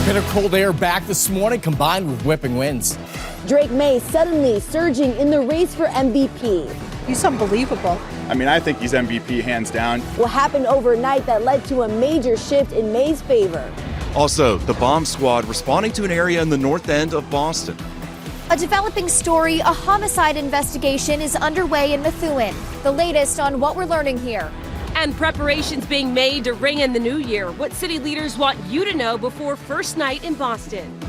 bit of cold air back this morning combined with whipping winds. Drake May suddenly surging in the race for MVP. He's unbelievable. I mean, I think he's MVP hands down. What happened overnight that led to a major shift in May's favor? Also, the bomb squad responding to an area in the north end of Boston. A developing story, a homicide investigation is underway in Methuen. The latest on what we're learning here. And preparations being made to ring in the new year. What city leaders want you to know before first night in Boston.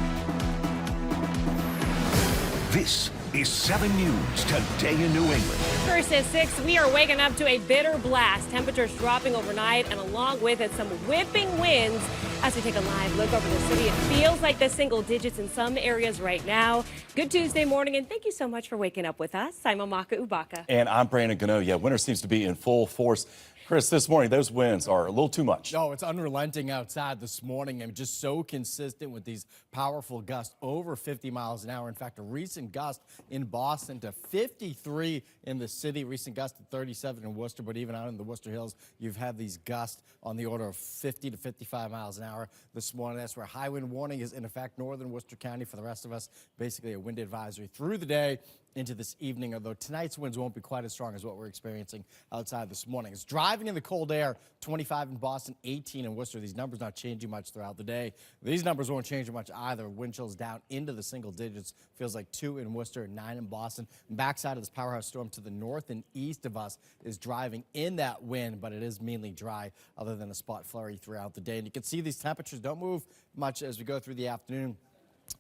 This is 7 News Today in New England. First at 6, we are waking up to a bitter blast. Temperatures dropping overnight, and along with it, some whipping winds. As we take a live look over the city, it feels like the single digits in some areas right now. Good Tuesday morning, and thank you so much for waking up with us. I'm Amaka Ubaka. And I'm Brandon Gano. Yeah, winter seems to be in full force. Chris, this morning, those winds are a little too much. No, it's unrelenting outside this morning and just so consistent with these powerful gusts over 50 miles an hour. In fact, a recent gust in Boston to 53 in the city, recent gust to 37 in Worcester, but even out in the Worcester Hills, you've had these gusts on the order of 50 to 55 miles an hour this morning. That's where high wind warning is in effect, northern Worcester County. For the rest of us, basically a wind advisory through the day into this evening, although tonight's winds won't be quite as strong as what we're experiencing outside this morning. It's driving in the cold air, 25 in Boston, 18 in Worcester. These numbers not changing much throughout the day. These numbers won't change much either. Wind chills down into the single digits. Feels like 2 in Worcester, 9 in Boston. Backside of this powerhouse storm to the north and east of us is driving in that wind, but it is mainly dry other than a spot flurry throughout the day. And you can see these temperatures don't move much as we go through the afternoon.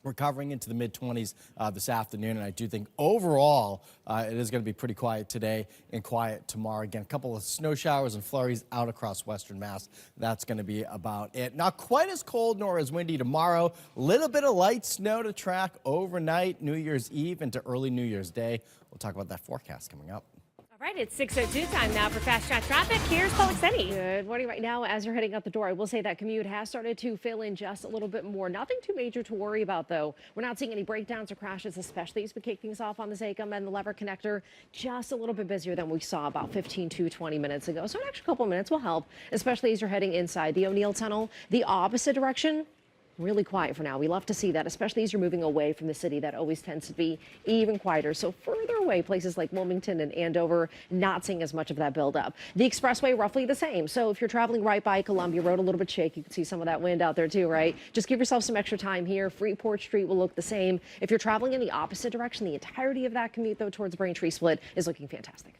Recovering into the mid-20s this afternoon, and I do think overall it is going to be pretty quiet today and quiet tomorrow. Again, a couple of snow showers and flurries out across western Mass. That's going to be about it. Not quite as cold nor as windy tomorrow. A little bit of light snow to track overnight, New Year's Eve into early New Year's Day. We'll talk about that forecast coming up. All right, it's 6:02 time now for Fast Chat Traffic. Here's Paul Exeni. Good morning. Right now, as you're heading out the door, I will say that commute has started to fill in just a little bit more. Nothing too major to worry about, though. We're not seeing any breakdowns or crashes, especially as we kick things off on the Zachem and the Lever Connector. Just a little bit busier than we saw about 15 to 20 minutes ago. So an extra couple minutes will help, especially as you're heading inside the O'Neill Tunnel. The opposite direction, really quiet for now. We love to see that, especially as you're moving away from the city. That always tends to be even quieter. So further away, places like Wilmington and Andover, not seeing as much of that buildup. The expressway, roughly the same. So if you're traveling right by Columbia Road, a little bit shaky. You can see some of that wind out there too, right? Just give yourself some extra time here. Freeport Street will look the same. If you're traveling in the opposite direction, the entirety of that commute, though, towards Braintree Split is looking fantastic.